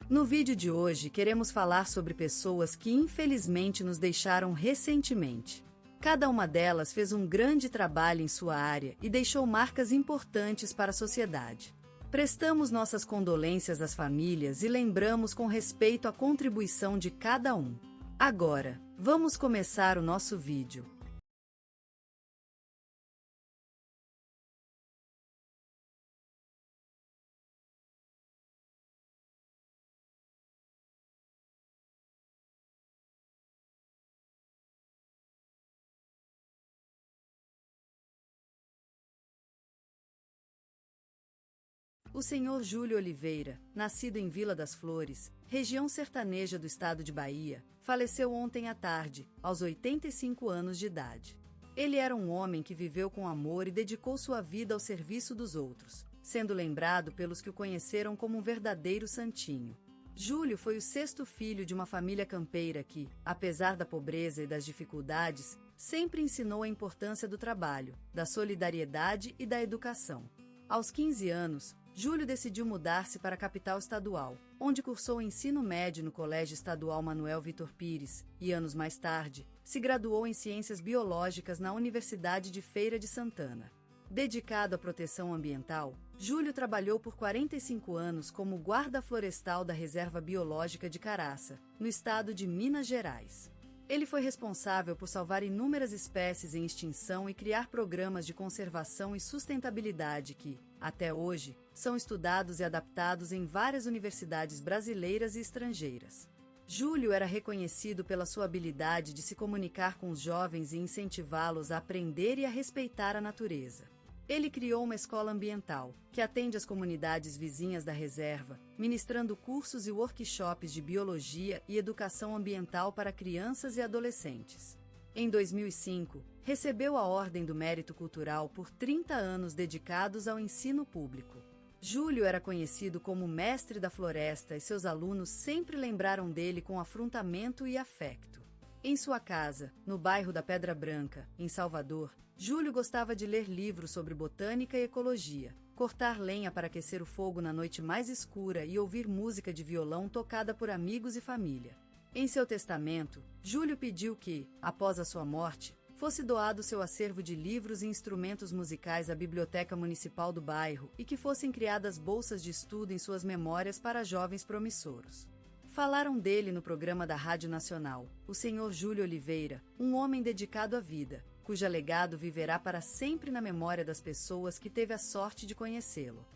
No vídeo de hoje queremos falar sobre pessoas que infelizmente nos deixaram recentemente. Cada uma delas fez um grande trabalho em sua área e deixou marcas importantes para a sociedade. Prestamos nossas condolências às famílias e lembramos com respeito a contribuição de cada um. Agora, vamos começar o nosso vídeo. O senhor Júlio Oliveira, nascido em Vila das Flores, região sertaneja do estado de Bahia, faleceu ontem à tarde, aos 85 anos de idade. Ele era um homem que viveu com amor e dedicou sua vida ao serviço dos outros, sendo lembrado pelos que o conheceram como um verdadeiro santinho. Júlio foi o sexto filho de uma família campeira que, apesar da pobreza e das dificuldades, sempre ensinou a importância do trabalho, da solidariedade e da educação. Aos 15 anos, Júlio decidiu mudar-se para a capital estadual, onde cursou o ensino médio no Colégio Estadual Manuel Vitor Pires e, anos mais tarde, se graduou em Ciências Biológicas na Universidade de Feira de Santana. Dedicado à proteção ambiental, Júlio trabalhou por 45 anos como guarda florestal da Reserva Biológica de Caraça, no estado de Minas Gerais. Ele foi responsável por salvar inúmeras espécies em extinção e criar programas de conservação e sustentabilidade que, até hoje, são estudados e adaptados em várias universidades brasileiras e estrangeiras. Júlio era reconhecido pela sua habilidade de se comunicar com os jovens e incentivá-los a aprender e a respeitar a natureza. Ele criou uma escola ambiental, que atende as comunidades vizinhas da reserva, ministrando cursos e workshops de biologia e educação ambiental para crianças e adolescentes. Em 2005, recebeu a Ordem do Mérito Cultural por 30 anos dedicados ao ensino público. Júlio era conhecido como mestre da floresta e seus alunos sempre lembraram dele com afrontamento e afeto. Em sua casa, no bairro da Pedra Branca, em Salvador, Júlio gostava de ler livros sobre botânica e ecologia, cortar lenha para aquecer o fogo na noite mais escura e ouvir música de violão tocada por amigos e família. Em seu testamento, Júlio pediu que, após a sua morte, fosse doado seu acervo de livros e instrumentos musicais à Biblioteca Municipal do bairro e que fossem criadas bolsas de estudo em suas memórias para jovens promissoros. Falaram dele no programa da Rádio Nacional, o senhor Júlio Oliveira, um homem dedicado à vida, cujo legado viverá para sempre na memória das pessoas que teve a sorte de conhecê-lo.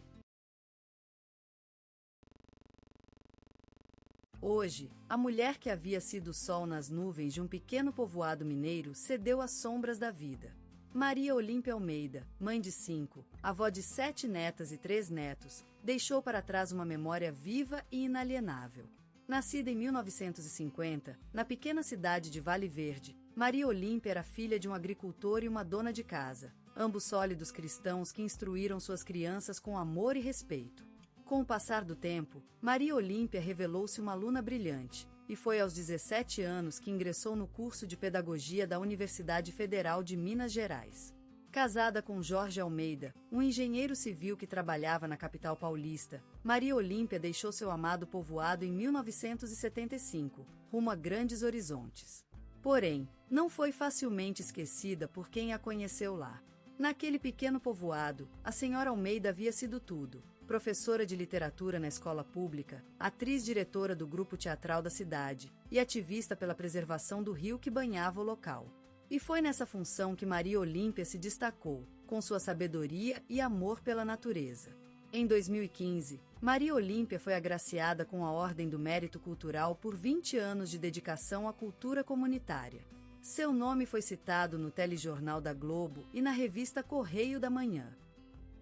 Hoje, a mulher que havia sido o sol nas nuvens de um pequeno povoado mineiro cedeu às sombras da vida. Maria Olímpia Almeida, mãe de 5, avó de 7 netas e 3 netos, deixou para trás uma memória viva e inalienável. Nascida em 1950, na pequena cidade de Vale Verde, Maria Olímpia era filha de um agricultor e uma dona de casa, ambos sólidos cristãos que instruíram suas crianças com amor e respeito. Com o passar do tempo, Maria Olímpia revelou-se uma aluna brilhante, e foi aos 17 anos que ingressou no curso de Pedagogia da Universidade Federal de Minas Gerais. Casada com Jorge Almeida, um engenheiro civil que trabalhava na capital paulista, Maria Olímpia deixou seu amado povoado em 1975, rumo a grandes horizontes. Porém, não foi facilmente esquecida por quem a conheceu lá. Naquele pequeno povoado, a senhora Almeida havia sido tudo: professora de literatura na escola pública, atriz-diretora do grupo teatral da cidade e ativista pela preservação do rio que banhava o local. E foi nessa função que Maria Olímpia se destacou, com sua sabedoria e amor pela natureza. Em 2015, Maria Olímpia foi agraciada com a Ordem do Mérito Cultural por 20 anos de dedicação à cultura comunitária. Seu nome foi citado no telejornal da Globo e na revista Correio da Manhã.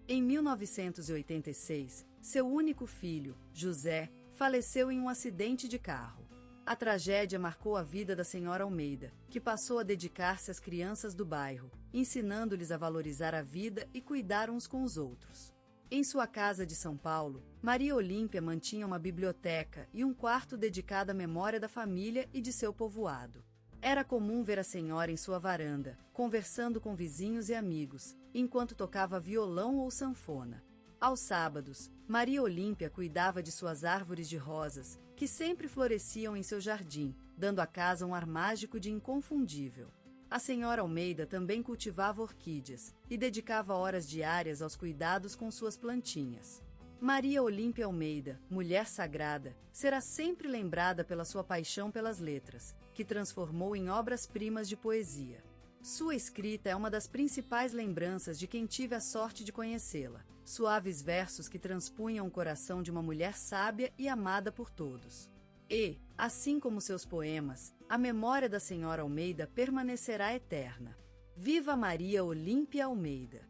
Em 1986, seu único filho, José, faleceu em um acidente de carro. A tragédia marcou a vida da senhora Almeida, que passou a dedicar-se às crianças do bairro, ensinando-lhes a valorizar a vida e cuidar uns com os outros. Em sua casa de São Paulo, Maria Olímpia mantinha uma biblioteca e um quarto dedicado à memória da família e de seu povoado. Era comum ver a senhora em sua varanda, conversando com vizinhos e amigos, enquanto tocava violão ou sanfona. Aos sábados, Maria Olímpia cuidava de suas árvores de rosas, que sempre floresciam em seu jardim, dando à casa um ar mágico de inconfundível. A senhora Almeida também cultivava orquídeas e dedicava horas diárias aos cuidados com suas plantinhas. Maria Olímpia Almeida, mulher sagrada, será sempre lembrada pela sua paixão pelas letras, que transformou em obras-primas de poesia. Sua escrita é uma das principais lembranças de quem tive a sorte de conhecê-la. Suaves versos que transpunham o coração de uma mulher sábia e amada por todos. E, assim como seus poemas, a memória da senhora Almeida permanecerá eterna. Viva Maria Olímpia Almeida!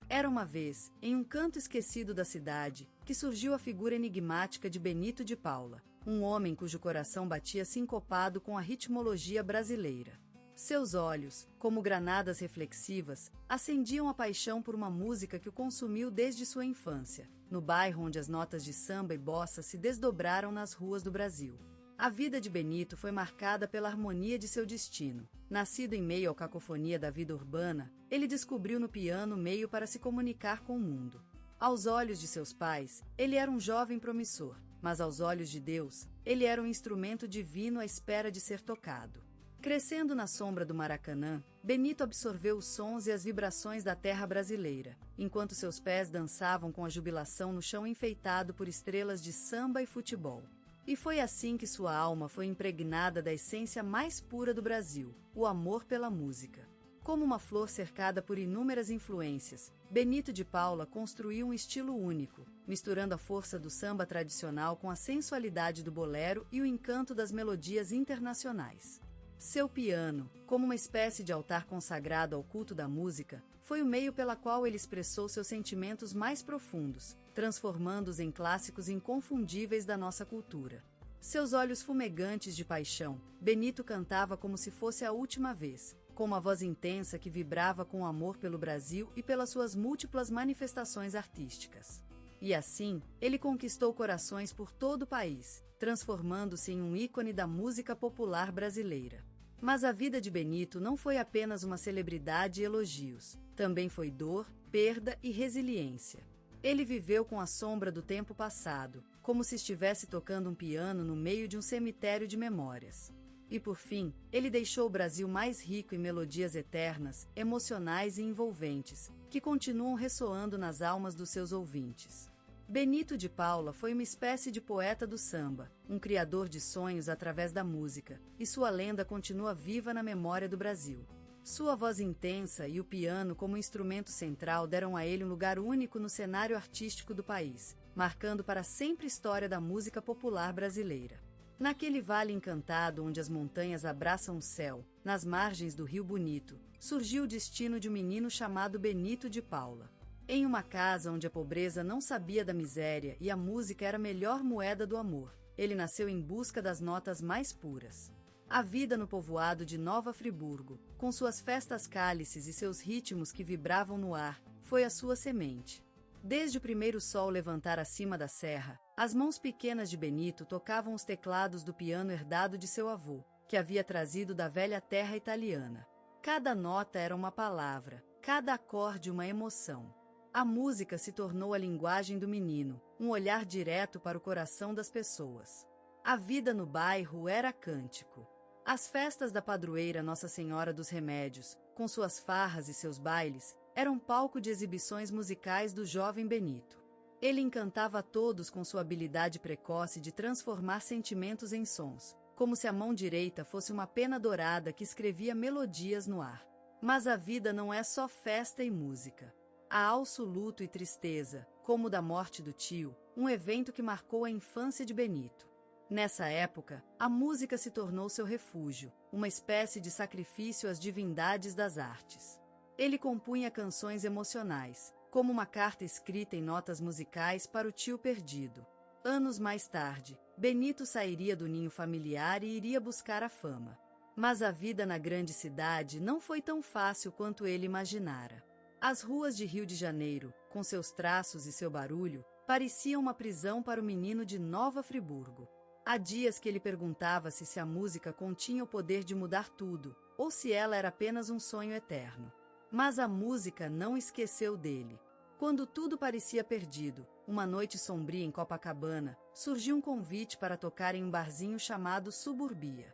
Era uma vez, em um canto esquecido da cidade, que surgiu a figura enigmática de Benito de Paula, um homem cujo coração batia sincopado com a ritmologia brasileira. Seus olhos, como granadas reflexivas, acendiam a paixão por uma música que o consumiu desde sua infância, no bairro onde as notas de samba e bossa se desdobraram nas ruas do Brasil. A vida de Benito foi marcada pela harmonia de seu destino. Nascido em meio à cacofonia da vida urbana, ele descobriu no piano meio para se comunicar com o mundo. Aos olhos de seus pais, ele era um jovem promissor, mas aos olhos de Deus, ele era um instrumento divino à espera de ser tocado. Crescendo na sombra do Maracanã, Benito absorveu os sons e as vibrações da terra brasileira, enquanto seus pés dançavam com a jubilação no chão enfeitado por estrelas de samba e futebol. E foi assim que sua alma foi impregnada da essência mais pura do Brasil, o amor pela música. Como uma flor cercada por inúmeras influências, Benito de Paula construiu um estilo único, misturando a força do samba tradicional com a sensualidade do bolero e o encanto das melodias internacionais. Seu piano, como uma espécie de altar consagrado ao culto da música, foi o meio pela qual ele expressou seus sentimentos mais profundos, transformando-os em clássicos inconfundíveis da nossa cultura. Seus olhos fumegantes de paixão, Benito cantava como se fosse a última vez, com uma voz intensa que vibrava com o amor pelo Brasil e pelas suas múltiplas manifestações artísticas. E assim, ele conquistou corações por todo o país, transformando-se em um ícone da música popular brasileira. Mas a vida de Benito não foi apenas uma celebridade e elogios, também foi dor, perda e resiliência. Ele viveu com a sombra do tempo passado, como se estivesse tocando um piano no meio de um cemitério de memórias. E por fim, ele deixou o Brasil mais rico em melodias eternas, emocionais e envolventes, que continuam ressoando nas almas dos seus ouvintes. Benito de Paula foi uma espécie de poeta do samba, um criador de sonhos através da música, e sua lenda continua viva na memória do Brasil. Sua voz intensa e o piano como instrumento central deram a ele um lugar único no cenário artístico do país, marcando para sempre a história da música popular brasileira. Naquele vale encantado onde as montanhas abraçam o céu, nas margens do Rio Bonito, surgiu o destino de um menino chamado Benito de Paula. Em uma casa onde a pobreza não sabia da miséria e a música era a melhor moeda do amor, ele nasceu em busca das notas mais puras. A vida no povoado de Nova Friburgo, com suas festas cálices e seus ritmos que vibravam no ar, foi a sua semente. Desde o primeiro sol levantar acima da serra, as mãos pequenas de Benito tocavam os teclados do piano herdado de seu avô, que havia trazido da velha terra italiana. Cada nota era uma palavra, cada acorde uma emoção. A música se tornou a linguagem do menino, um olhar direto para o coração das pessoas. A vida no bairro era cântico. As festas da padroeira Nossa Senhora dos Remédios, com suas farras e seus bailes, eram palco de exibições musicais do jovem Benito. Ele encantava a todos com sua habilidade precoce de transformar sentimentos em sons, como se a mão direita fosse uma pena dourada que escrevia melodias no ar. Mas a vida não é só festa e música. Há alço, luto e tristeza, como o da morte do tio, um evento que marcou a infância de Benito. Nessa época, a música se tornou seu refúgio, uma espécie de sacrifício às divindades das artes. Ele compunha canções emocionais, como uma carta escrita em notas musicais para o tio perdido. Anos mais tarde, Benito sairia do ninho familiar e iria buscar a fama. Mas a vida na grande cidade não foi tão fácil quanto ele imaginara. As ruas de Rio de Janeiro, com seus traços e seu barulho, pareciam uma prisão para o menino de Nova Friburgo. Há dias que ele perguntava-se se a música continha o poder de mudar tudo, ou se ela era apenas um sonho eterno. Mas a música não esqueceu dele. Quando tudo parecia perdido, uma noite sombria em Copacabana, surgiu um convite para tocar em um barzinho chamado Suburbia.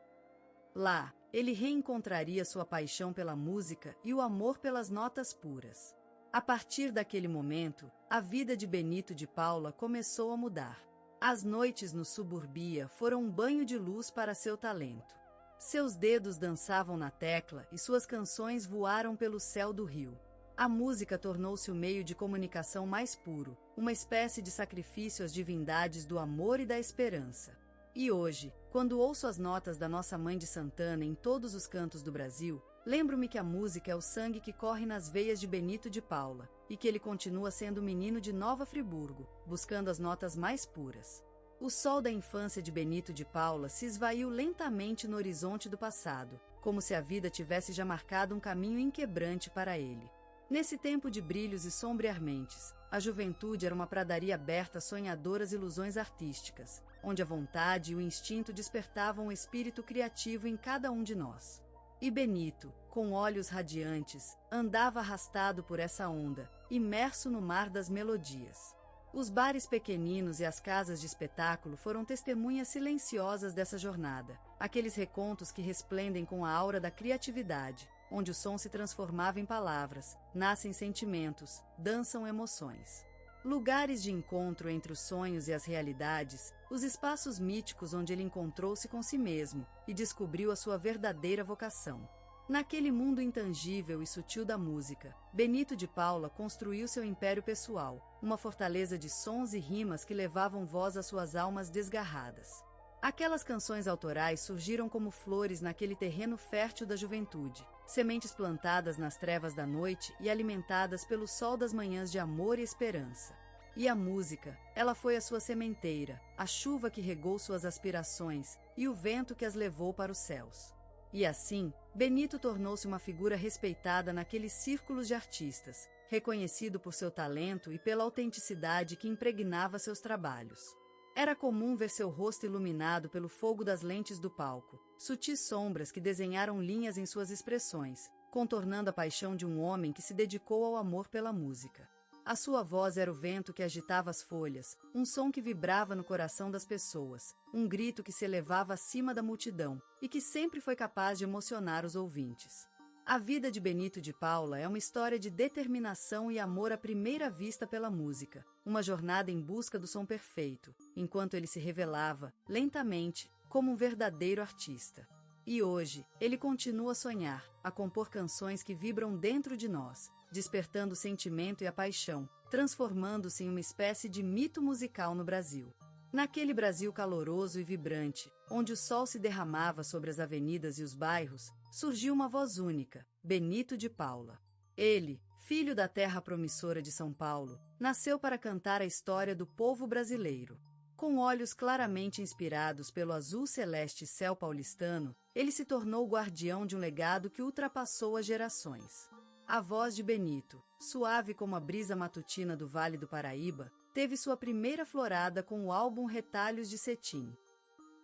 Lá, ele reencontraria sua paixão pela música e o amor pelas notas puras. A partir daquele momento, a vida de Benito de Paula começou a mudar. As noites no Suburbia foram um banho de luz para seu talento. Seus dedos dançavam na tecla e suas canções voaram pelo céu do Rio. A música tornou-se o meio de comunicação mais puro, uma espécie de sacrifício às divindades do amor e da esperança. E hoje, quando ouço as notas da nossa Mãe de Santana em todos os cantos do Brasil, lembro-me que a música é o sangue que corre nas veias de Benito de Paula, e que ele continua sendo o menino de Nova Friburgo, buscando as notas mais puras. O sol da infância de Benito de Paula se esvaiu lentamente no horizonte do passado, como se a vida tivesse já marcado um caminho inquebrante para ele. Nesse tempo de brilhos e sombrearmentes, a juventude era uma pradaria aberta a sonhadoras ilusões artísticas, onde a vontade e o instinto despertavam o espírito criativo em cada um de nós. E Benito, com olhos radiantes, andava arrastado por essa onda, imerso no mar das melodias. Os bares pequeninos e as casas de espetáculo foram testemunhas silenciosas dessa jornada, aqueles recontos que resplendem com a aura da criatividade, onde o som se transformava em palavras, nascem sentimentos, dançam emoções. Lugares de encontro entre os sonhos e as realidades, os espaços míticos onde ele encontrou-se com si mesmo e descobriu a sua verdadeira vocação. Naquele mundo intangível e sutil da música, Benito de Paula construiu seu império pessoal, uma fortaleza de sons e rimas que levavam voz às suas almas desgarradas. Aquelas canções autorais surgiram como flores naquele terreno fértil da juventude, sementes plantadas nas trevas da noite e alimentadas pelo sol das manhãs de amor e esperança. E a música, ela foi a sua sementeira, a chuva que regou suas aspirações e o vento que as levou para os céus. E assim, Benito tornou-se uma figura respeitada naqueles círculos de artistas, reconhecido por seu talento e pela autenticidade que impregnava seus trabalhos. Era comum ver seu rosto iluminado pelo fogo das lentes do palco, sutis sombras que desenharam linhas em suas expressões, contornando a paixão de um homem que se dedicou ao amor pela música. A sua voz era o vento que agitava as folhas, um som que vibrava no coração das pessoas, um grito que se elevava acima da multidão e que sempre foi capaz de emocionar os ouvintes. A vida de Benito de Paula é uma história de determinação e amor à primeira vista pela música, uma jornada em busca do som perfeito, enquanto ele se revelava, lentamente, como um verdadeiro artista. E hoje, ele continua a sonhar, a compor canções que vibram dentro de nós, despertando o sentimento e a paixão, transformando-se em uma espécie de mito musical no Brasil. Naquele Brasil caloroso e vibrante, onde o sol se derramava sobre as avenidas e os bairros, surgiu uma voz única, Benito de Paula. Ele, filho da terra promissora de São Paulo, nasceu para cantar a história do povo brasileiro. Com olhos claramente inspirados pelo azul celeste céu paulistano, ele se tornou o guardião de um legado que ultrapassou as gerações. A voz de Benito, suave como a brisa matutina do Vale do Paraíba, teve sua primeira florada com o álbum Retalhos de Cetim.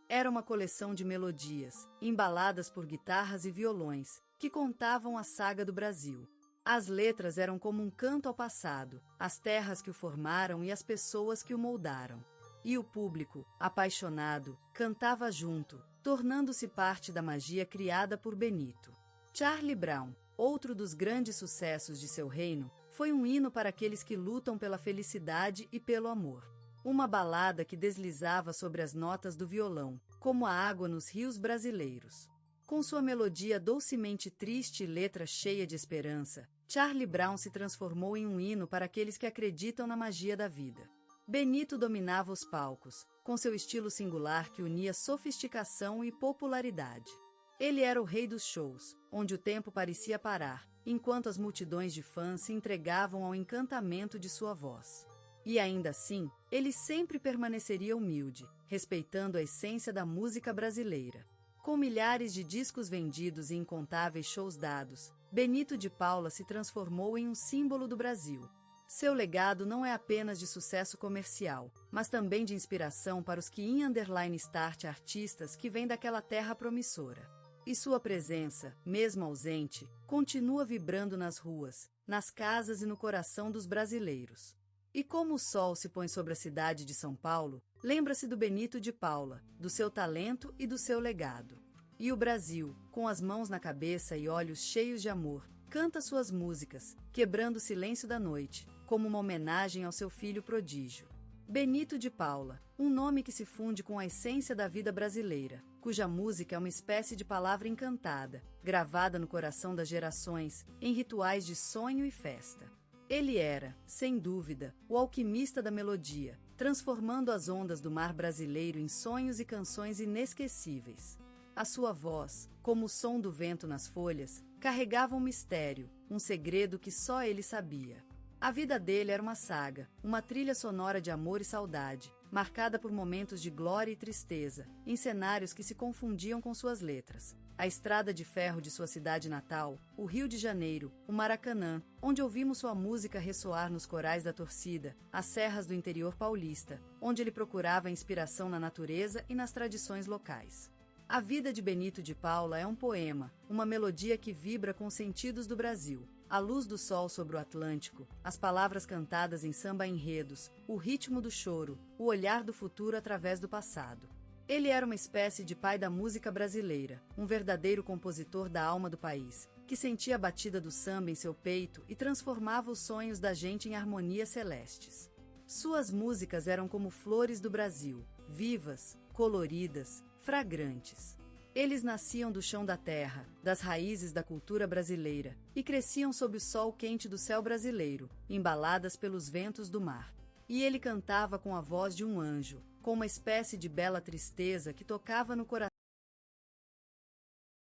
Era uma coleção de melodias, embaladas por guitarras e violões, que contavam a saga do Brasil. As letras eram como um canto ao passado, as terras que o formaram e as pessoas que o moldaram. E o público, apaixonado, cantava junto, tornando-se parte da magia criada por Benito. Charlie Brown, outro dos grandes sucessos de seu reino, foi um hino para aqueles que lutam pela felicidade e pelo amor. Uma balada que deslizava sobre as notas do violão, como a água nos rios brasileiros. Com sua melodia docemente triste e letra cheia de esperança, Charlie Brown se transformou em um hino para aqueles que acreditam na magia da vida. Benito dominava os palcos, com seu estilo singular que unia sofisticação e popularidade. Ele era o rei dos shows, onde o tempo parecia parar, enquanto as multidões de fãs se entregavam ao encantamento de sua voz. E ainda assim, ele sempre permaneceria humilde, respeitando a essência da música brasileira. Com milhares de discos vendidos e incontáveis shows dados, Benito de Paula se transformou em um símbolo do Brasil. Seu legado não é apenas de sucesso comercial, mas também de inspiração para os que start artistas que vêm daquela terra promissora. E sua presença, mesmo ausente, continua vibrando nas ruas, nas casas e no coração dos brasileiros. E como o sol se põe sobre a cidade de São Paulo, lembra-se do Benito de Paula, do seu talento e do seu legado. E o Brasil, com as mãos na cabeça e olhos cheios de amor, canta suas músicas, quebrando o silêncio da noite, como uma homenagem ao seu filho prodígio. Benito de Paula, um nome que se funde com a essência da vida brasileira, cuja música é uma espécie de palavra encantada, gravada no coração das gerações, em rituais de sonho e festa. Ele era, sem dúvida, o alquimista da melodia, transformando as ondas do mar brasileiro em sonhos e canções inesquecíveis. A sua voz, como o som do vento nas folhas, carregava um mistério, um segredo que só ele sabia. A vida dele era uma saga, uma trilha sonora de amor e saudade, marcada por momentos de glória e tristeza, em cenários que se confundiam com suas letras. A estrada de ferro de sua cidade natal, o Rio de Janeiro, o Maracanã, onde ouvimos sua música ressoar nos corais da torcida, as serras do interior paulista, onde ele procurava inspiração na natureza e nas tradições locais. A vida de Benito de Paula é um poema, uma melodia que vibra com os sentidos do Brasil. A luz do sol sobre o Atlântico, as palavras cantadas em samba-enredos, o ritmo do choro, o olhar do futuro através do passado. Ele era uma espécie de pai da música brasileira, um verdadeiro compositor da alma do país, que sentia a batida do samba em seu peito e transformava os sonhos da gente em harmonias celestes. Suas músicas eram como flores do Brasil, vivas, coloridas, fragrantes. Eles nasciam do chão da terra, das raízes da cultura brasileira, e cresciam sob o sol quente do céu brasileiro, embaladas pelos ventos do mar. E ele cantava com a voz de um anjo, com uma espécie de bela tristeza que tocava no coração